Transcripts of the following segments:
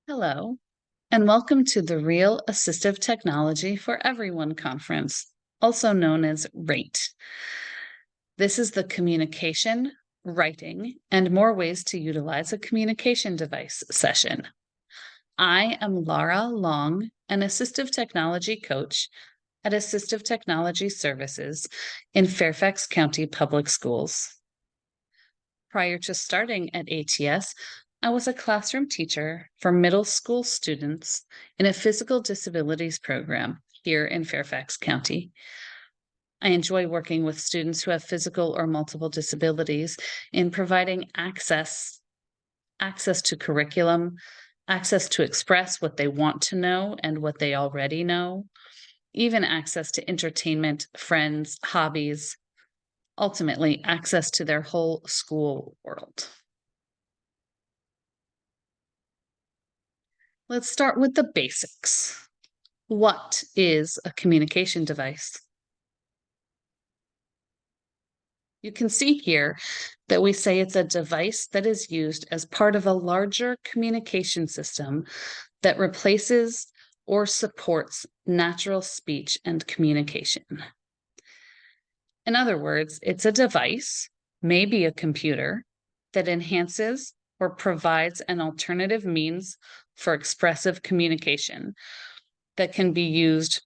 Hello, and welcome to the Real Assistive Technology for Everyone conference, also known as RATE. This is the communication, writing, and more ways to utilize a communication device session. I am Laura Long, an assistive technology coach at Assistive Technology Services in Fairfax County Public Schools. Prior to starting at ATS, I was a classroom teacher for middle school students in a physical disabilities program here in Fairfax County. I enjoy working with students who have physical or multiple disabilities in providing access to curriculum, access to express what they want to know and what they already know, even access to entertainment, friends, hobbies, ultimately access to their whole school world. Let's start with the basics. What is a communication device? You can see here that we say it's a device that is used as part of a larger communication system that replaces or supports natural speech and communication. In other words, it's a device, maybe a computer, that enhances or provides an alternative means for expressive communication that can be used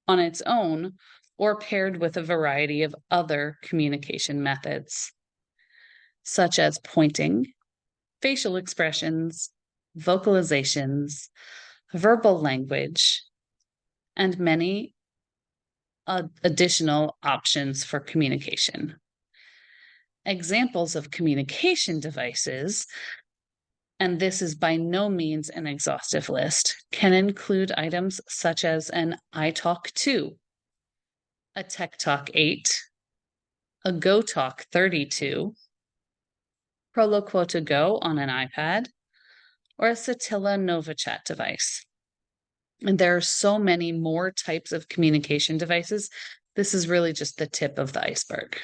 on its own or paired with a variety of other communication methods, such as pointing, facial expressions, vocalizations, verbal language, and many additional options for communication. Examples of communication devices, and this is by no means an exhaustive list, can include items such as an iTalk 2, a TechTalk 8, a GoTalk 32, Proloquo Go on an iPad, or a Satilla NovaChat device. And there are so many more types of communication devices. This is really just the tip of the iceberg.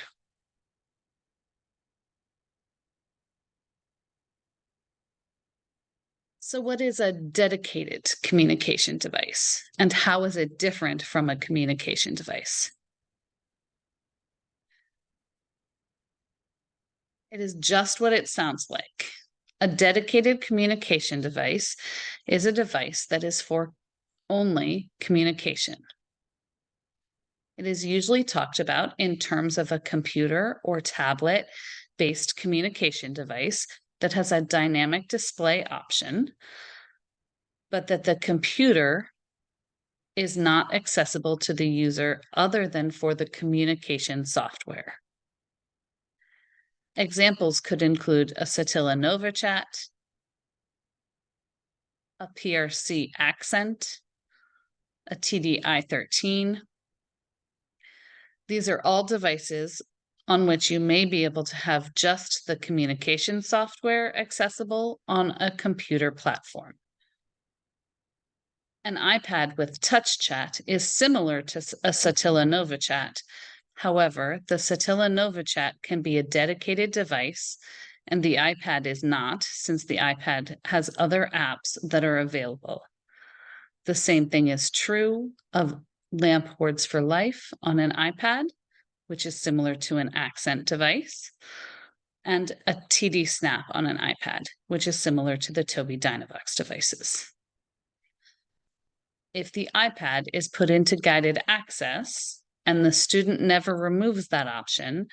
So what is a dedicated communication device, and how is it different from a communication device? It is just what it sounds like. A dedicated communication device is a device that is for only communication. It is usually talked about in terms of a computer or tablet-based communication device that has a dynamic display option, but that the computer is not accessible to the user other than for the communication software. Examples could include a Satilla NovaChat, a PRC Accent, a TDI-13. These are all devices on which you may be able to have just the communication software accessible on a computer platform. An iPad with Touch Chat is similar to a Satilla NovaChat. However, the Satilla NovaChat can be a dedicated device, and the iPad is not, since the iPad has other apps that are available. The same thing is true of Lamp Words for Life on an iPad, which is similar to an Accent device, and a TD Snap on an iPad, which is similar to the Tobii Dynavox devices. If the iPad is put into guided access and the student never removes that option,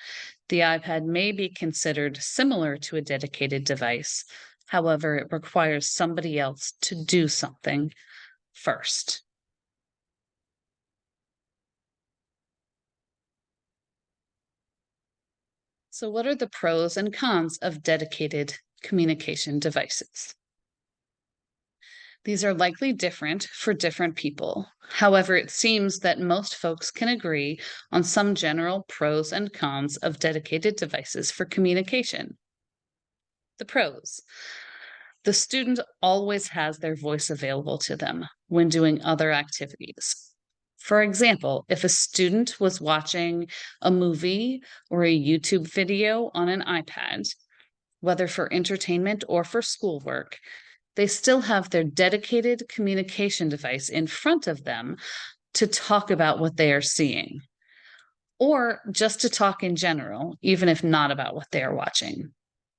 the iPad may be considered similar to a dedicated device. However, it requires somebody else to do something first. So what are the pros and cons of dedicated communication devices? These are likely different for different people. However, it seems that most folks can agree on some general pros and cons of dedicated devices for communication. The pros. The student always has their voice available to them when doing other activities. For example, if a student was watching a movie or a YouTube video on an iPad, whether for entertainment or for schoolwork, they still have their dedicated communication device in front of them to talk about what they are seeing, or just to talk in general, even if not about what they are watching.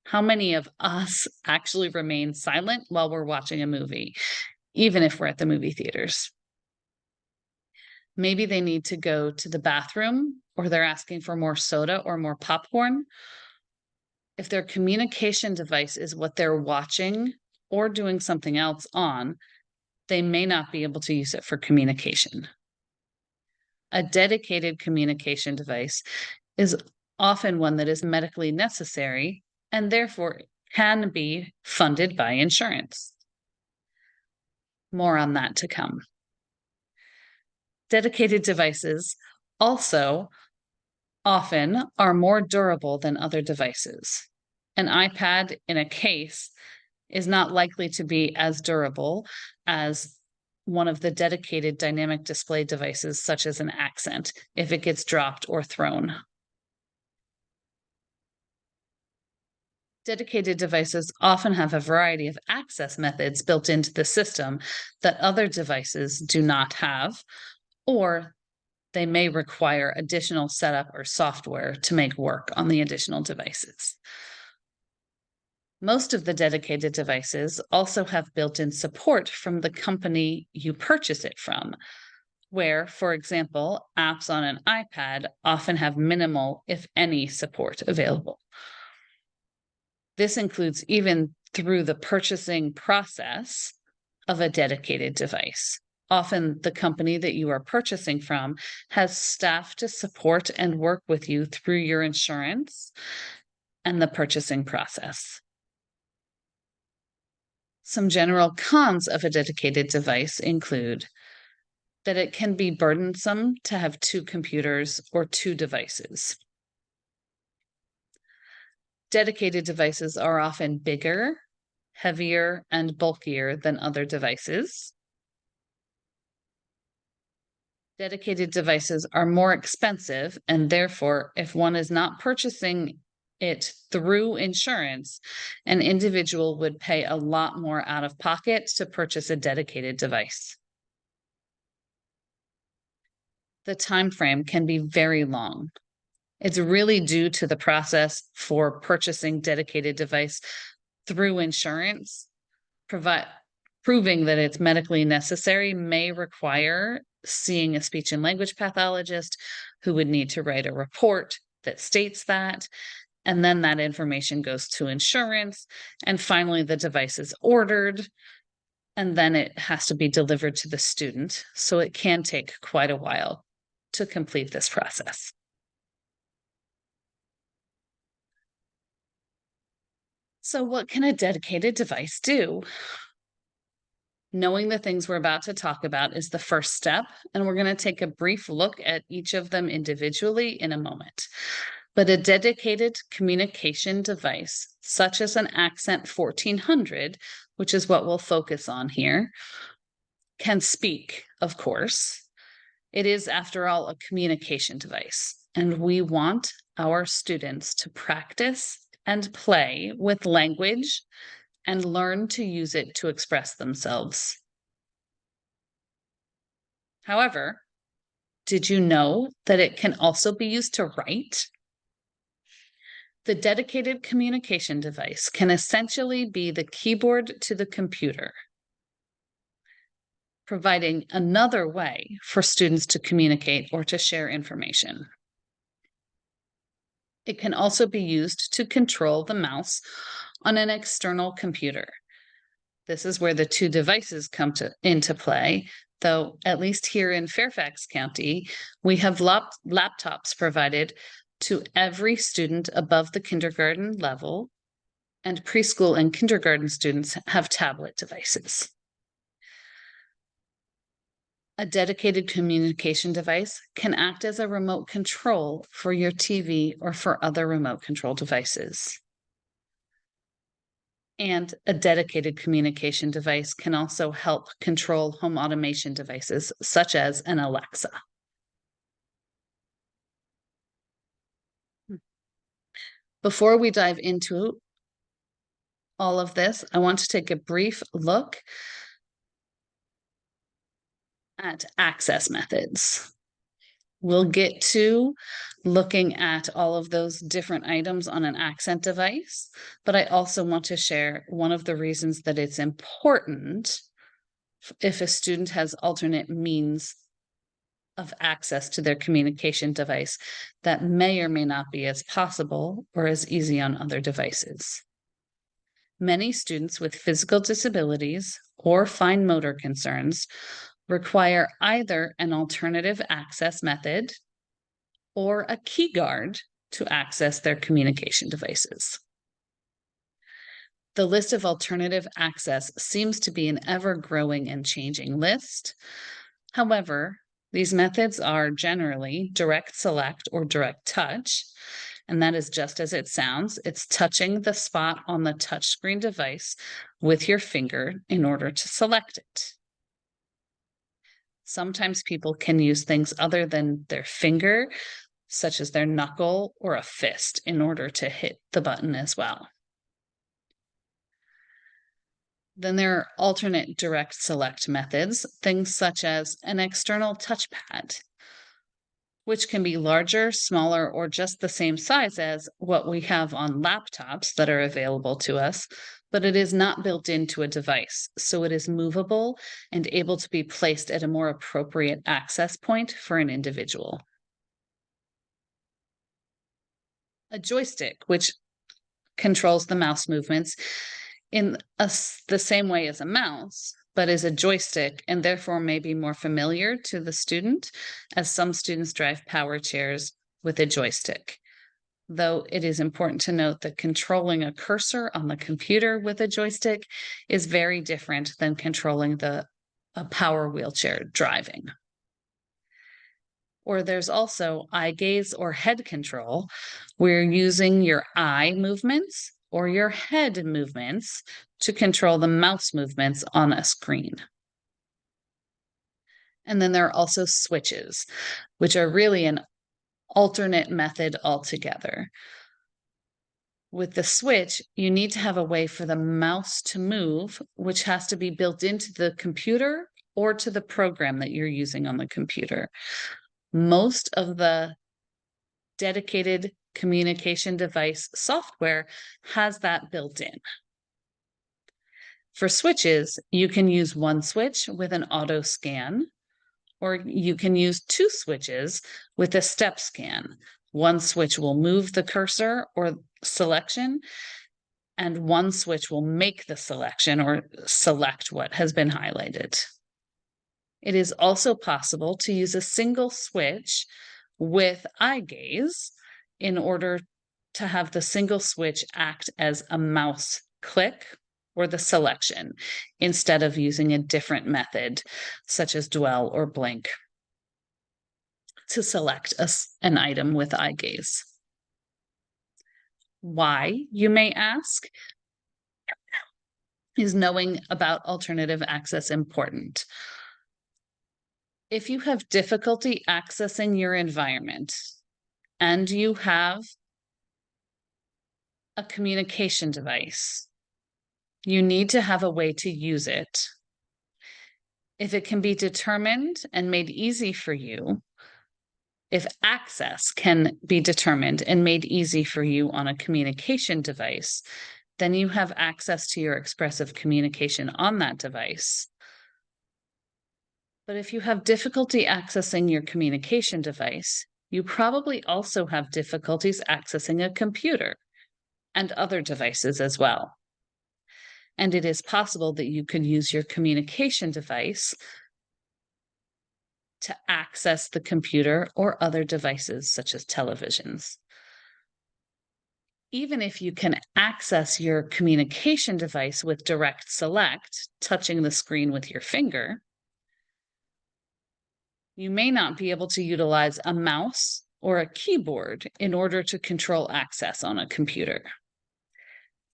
How many of us actually remain silent while we're watching a movie, even if we're at the movie theaters? Maybe they need to go to the bathroom, or they're asking for more soda or more popcorn. If their communication device is what they're watching or doing something else on, they may not be able to use it for communication. A dedicated communication device is often one that is medically necessary and therefore can be funded by insurance. More on that to come. Dedicated devices also often are more durable than other devices. An iPad in a case is not likely to be as durable as one of the dedicated dynamic display devices, such as an accent, if it gets dropped or thrown. Dedicated devices often have a variety of access methods built into the system that other devices do not have, or they may require additional setup or software to make work on the additional devices. Most of the dedicated devices also have built-in support from the company you purchase it from, where, for example, apps on an iPad often have minimal, if any, support available. This includes even through the purchasing process of a dedicated device. Often the company that you are purchasing from has staff to support and work with you through your insurance and the purchasing process. Some general cons of a dedicated device include that it can be burdensome to have two computers or two devices. Dedicated devices are often bigger, heavier, and bulkier than other devices. Dedicated devices are more expensive, and therefore, if one is not purchasing it through insurance, an individual would pay a lot more out of pocket to purchase a dedicated device. The time frame can be very long. It's really due to the process for purchasing dedicated device through insurance. Proving that it's medically necessary may require seeing a speech and language pathologist who would need to write a report that states that, and then that information goes to insurance, and finally the device is ordered, and then it has to be delivered to the student. So it can take quite a while to complete this process. So what can a dedicated device do? Knowing the things we're about to talk about is the first step, and we're going to take a brief look at each of them individually in a moment. But a dedicated communication device, such as an Accent 1400, which is what we'll focus on here, can speak, of course. It is, after all, a communication device, and we want our students to practice and play with language and learn to use it to express themselves. However, did you know that it can also be used to write? The dedicated communication device can essentially be the keyboard to the computer, providing another way for students to communicate or to share information. It can also be used to control the mouse on an external computer. This is where the two devices come into play, though at least here in Fairfax County, we have laptops provided to every student above the kindergarten level, and preschool and kindergarten students have tablet devices. A dedicated communication device can act as a remote control for your TV or for other remote control devices. And a dedicated communication device can also help control home automation devices, such as an Alexa. Before we dive into all of this, I want to take a brief look at access methods. We'll get to looking at all of those different items on an accent device, but I also want to share one of the reasons that it's important if a student has alternate means of access to their communication device that may or may not be as possible or as easy on other devices. Many students with physical disabilities or fine motor concerns require either an alternative access method or a key guard to access their communication devices. The list of alternative access seems to be an ever-growing and changing list. However, these methods are generally direct select or direct touch, and that is just as it sounds. It's touching the spot on the touchscreen device with your finger in order to select it. Sometimes people can use things other than their finger, such as their knuckle or a fist, in order to hit the button as well. Then there are alternate direct select methods, things such as an external touchpad, which can be larger, smaller, or just the same size as what we have on laptops that are available to us, but it is not built into a device, so it is movable and able to be placed at a more appropriate access point for an individual. A joystick, which controls the mouse movements in the same way as a mouse, but is a joystick and therefore may be more familiar to the student, as some students drive power chairs with a joystick. Though it is important to note that controlling a cursor on the computer with a joystick is very different than controlling a power wheelchair driving. Or there's also eye gaze or head control, where you're using your eye movements or your head movements to control the mouse movements on a screen. And then there are also switches, which are really an alternate method altogether. With the switch, you need to have a way for the mouse to move, which has to be built into the computer or to the program that you're using on the computer. Most of the dedicated communication device software has that built in. For switches, you can use one switch with an auto scan, or you can use two switches with a step scan. One switch will move the cursor or selection, and one switch will make the selection or select what has been highlighted. It is also possible to use a single switch with eye gaze in order to have the single switch act as a mouse click or the selection instead of using a different method such as dwell or blink to select an item with eye gaze. Why, you may ask? Is knowing about alternative access important? If you have difficulty accessing your environment and you have a communication device, you need to have a way to use it. If it can be determined and made easy for you, if access can be determined and made easy for you on a communication device, then you have access to your expressive communication on that device. But if you have difficulty accessing your communication device, you probably also have difficulties accessing a computer and other devices as well. And it is possible that you can use your communication device to access the computer or other devices such as televisions. Even if you can access your communication device with direct select, touching the screen with your finger, you may not be able to utilize a mouse or a keyboard in order to control access on a computer.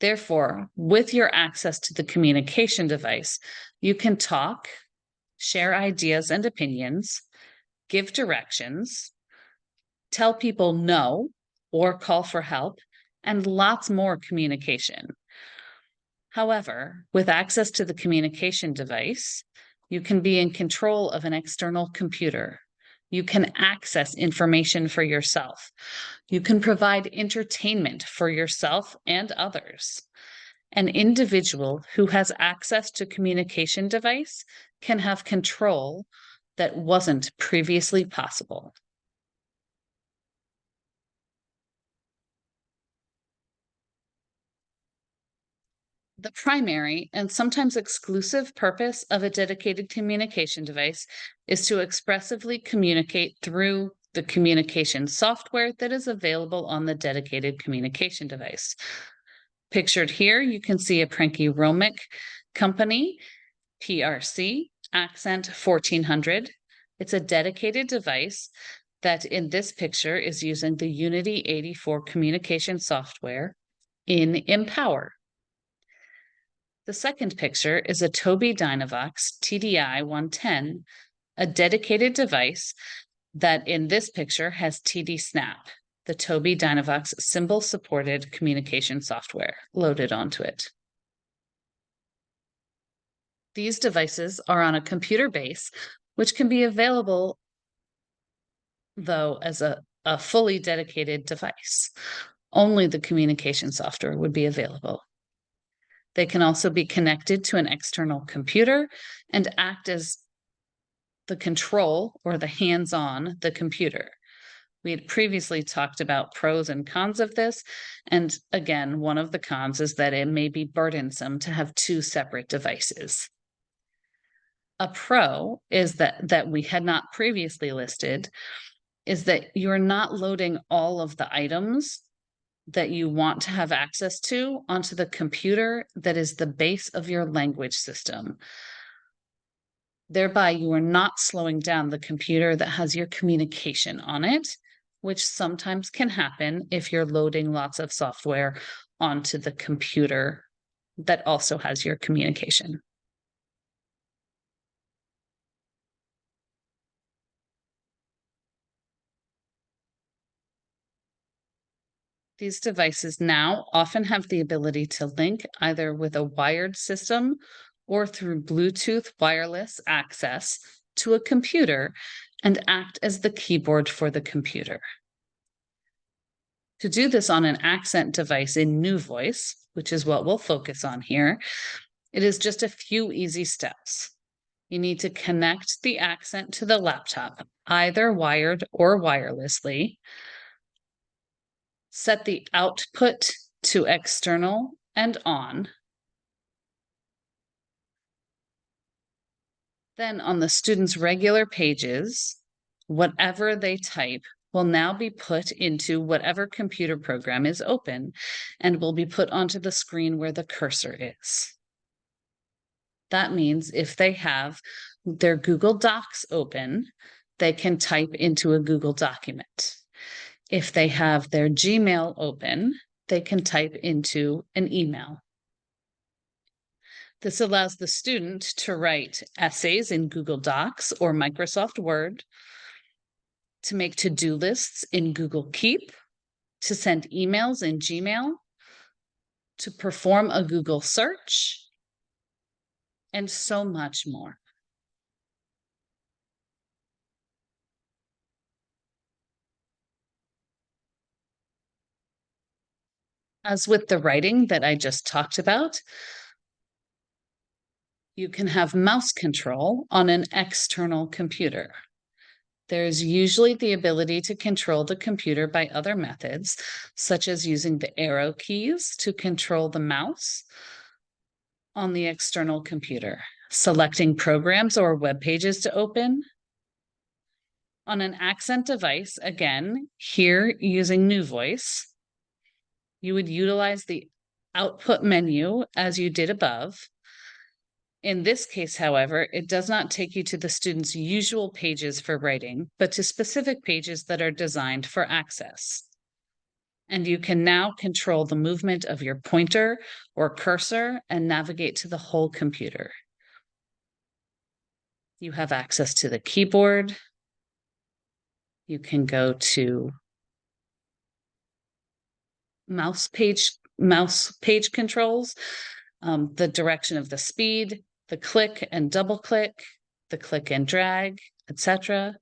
Therefore, with your access to the communication device, you can talk, share ideas and opinions, give directions, tell people no or call for help, and lots more communication. However, with access to the communication device, you can be in control of an external computer. You can access information for yourself. You can provide entertainment for yourself and others. An individual who has access to communication device can have control that wasn't previously possible. The primary and sometimes exclusive purpose of a dedicated communication device is to expressively communicate through the communication software that is available on the dedicated communication device. Pictured here, you can see a Pranky-Romic company, PRC, Accent 1400. It's a dedicated device that in this picture is using the Unity 84 communication software in Empower. The second picture is a Tobii Dynavox TDI 110, a dedicated device that in this picture has TD Snap, the Tobii Dynavox symbol-supported communication software loaded onto it. These devices are on a computer base, which can be available, though, as a fully dedicated device. Only the communication software would be available. They can also be connected to an external computer and act as the control or the hands-on the computer. We had previously talked about pros and cons of this. And again, one of the cons is that it may be burdensome to have two separate devices. A pro is that we had not previously listed is that you're not loading all of the items that you want to have access to onto the computer that is the base of your language system. Thereby, you are not slowing down the computer that has your communication on it, which sometimes can happen if you're loading lots of software onto the computer that also has your communication. These devices now often have the ability to link either with a wired system or through Bluetooth wireless access to a computer and act as the keyboard for the computer. To do this on an Accent device in New Voice, which is what we'll focus on here, it is just a few easy steps. You need to connect the Accent to the laptop, either wired or wirelessly. Set the output to external and on. Then on the student's regular pages, whatever they type will now be put into whatever computer program is open and will be put onto the screen where the cursor is. That means if they have their Google Docs open, they can type into a Google document. If they have their Gmail open, they can type into an email. This allows the student to write essays in Google Docs or Microsoft Word, to make to-do lists in Google Keep, to send emails in Gmail, to perform a Google search, and so much more. As with the writing that I just talked about, you can have mouse control on an external computer. There's usually the ability to control the computer by other methods, such as using the arrow keys to control the mouse on the external computer, selecting programs or web pages to open. On an Accent device, again, here using New Voice, you would utilize the output menu as you did above. In this case, however, it does not take you to the student's usual pages for writing, but to specific pages that are designed for access. And you can now control the movement of your pointer or cursor and navigate to the whole computer. You have access to the keyboard. You can go to mouse page controls. the direction of the speed, the click and double click, the click and drag, etc.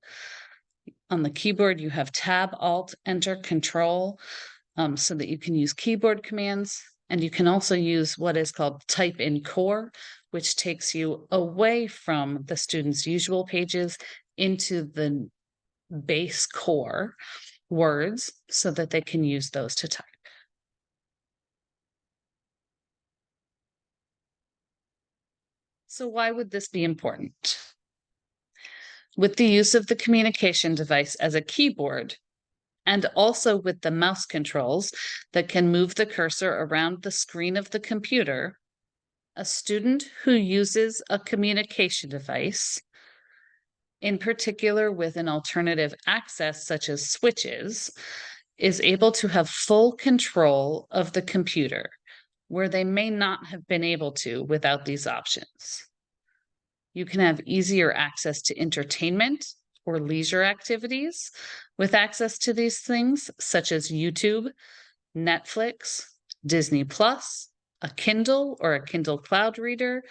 On the keyboard, you have Tab, Alt, Enter, Control, so that you can use keyboard commands. And you can also use what is called Type in Core, which takes you away from the student's usual pages into the base core words so that they can use those to type. So why would this be important? With the use of the communication device as a keyboard, and also with the mouse controls that can move the cursor around the screen of the computer, a student who uses a communication device, in particular with an alternative access such as switches, is able to have full control of the computer, where they may not have been able to without these options. You can have easier access to entertainment or leisure activities with access to these things, such as YouTube, Netflix, Disney Plus, a Kindle or a Kindle Cloud Reader,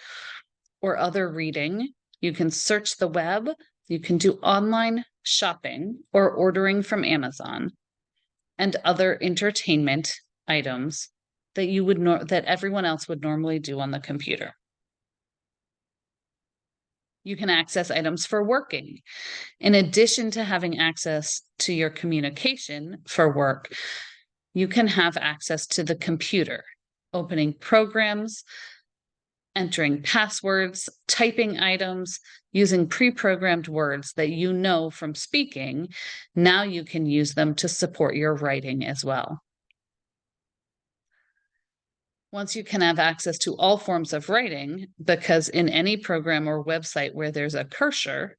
or other reading. You can search the web. You can do online shopping or ordering from Amazon and other entertainment items that you would that everyone else would normally do on the computer. You can access items for working. In addition to having access to your communication for work, you can have access to the computer, opening programs, entering passwords, typing items, using pre-programmed words that you know from speaking. Now you can use them to support your writing as well. Once you can have access to all forms of writing, because in any program or website where there's a cursor,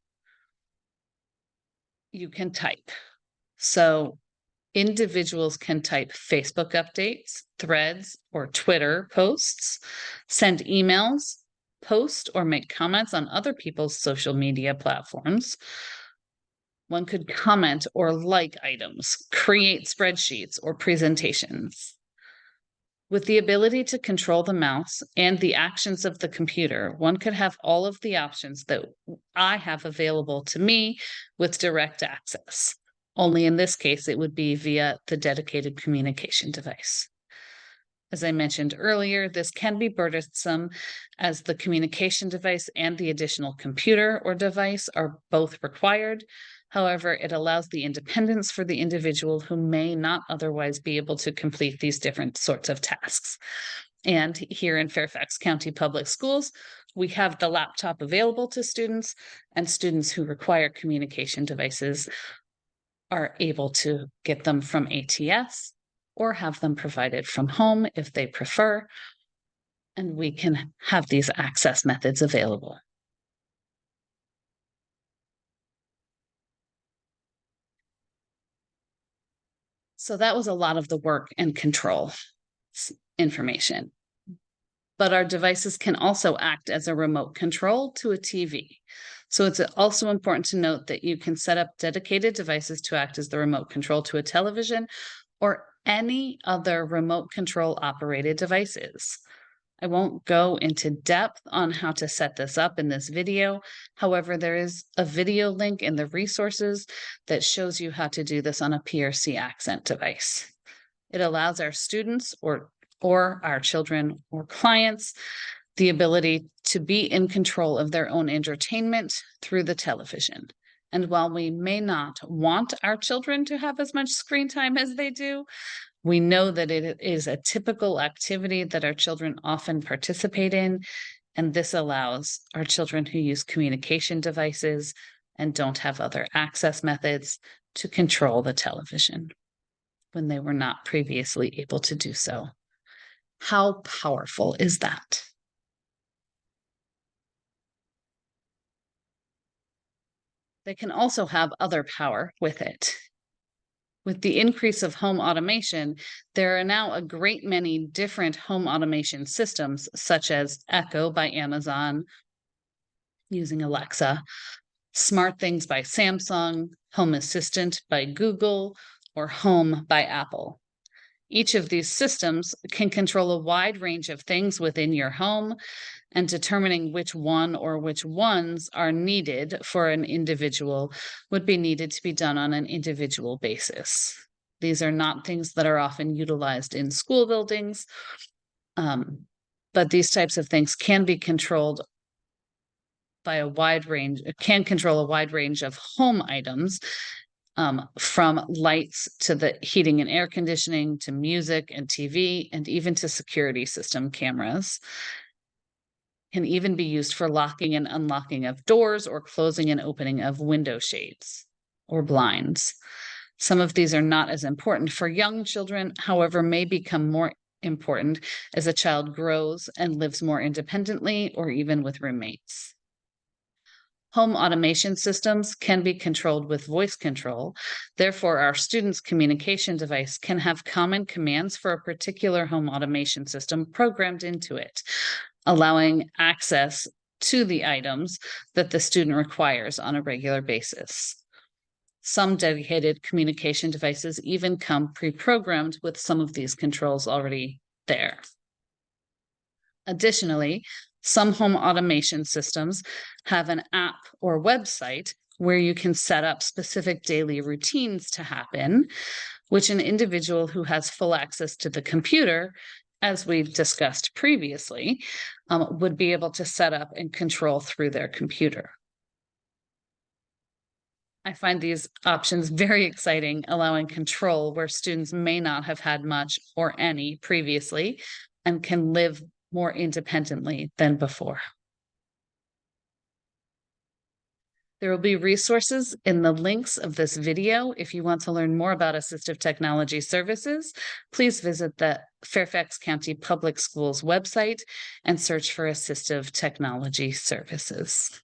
you can type. So individuals can type Facebook updates, threads, or Twitter posts, send emails, post or make comments on other people's social media platforms. One could comment or like items, create spreadsheets or presentations. With the ability to control the mouse and the actions of the computer, one could have all of the options that I have available to me with direct access. Only in this case, it would be via the dedicated communication device. As I mentioned earlier, this can be burdensome as the communication device and the additional computer or device are both required. However, it allows the independence for the individual who may not otherwise be able to complete these different sorts of tasks. And here in Fairfax County Public Schools, we have the laptop available to students, and students who require communication devices are able to get them from ATS or have them provided from home if they prefer. And we can have these access methods available. So that was a lot of the work and control information. But our devices can also act as a remote control to a TV. So it's also important to note that you can set up dedicated devices to act as the remote control to a television or any other remote control operated devices. I won't go into depth on how to set this up in this video. However, there is a video link in the resources that shows you how to do this on a PRC accent device. It allows our students or our children or clients the ability to be in control of their own entertainment through the television. And while we may not want our children to have as much screen time as they do, we know that it is a typical activity that our children often participate in, and this allows our children who use communication devices and don't have other access methods to control the television when they were not previously able to do so. How powerful is that? They can also have other power with it. With the increase of home automation, there are now a great many different home automation systems, such as Echo by Amazon, using Alexa, SmartThings by Samsung, Home Assistant by Google, or Home by Apple. Each of these systems can control a wide range of things within your home, and determining which one or which ones are needed for an individual would be needed to be done on an individual basis. These are not things that are often utilized in school buildings, but these types of things can be controlled by a wide range, can control a wide range of home items, from lights to the heating and air conditioning to music and TV, and even to security system cameras. Can even be used for locking and unlocking of doors or closing and opening of window shades or blinds. Some of these are not as important for young children, however, may become more important as a child grows and lives more independently or even with roommates. Home automation systems can be controlled with voice control. Therefore, our student's communication device can have common commands for a particular home automation system programmed into it, allowing access to the items that the student requires on a regular basis. Some dedicated communication devices even come pre-programmed with some of these controls already there. Additionally, some home automation systems have an app or website where you can set up specific daily routines to happen, which an individual who has full access to the computer, as we've discussed previously, would be able to set up and control through their computer. I find these options very exciting, allowing control where students may not have had much or any previously and can live more independently than before. There will be resources in the links of this video. If you want to learn more about assistive technology services, please visit the Fairfax County Public Schools website and search for assistive technology services.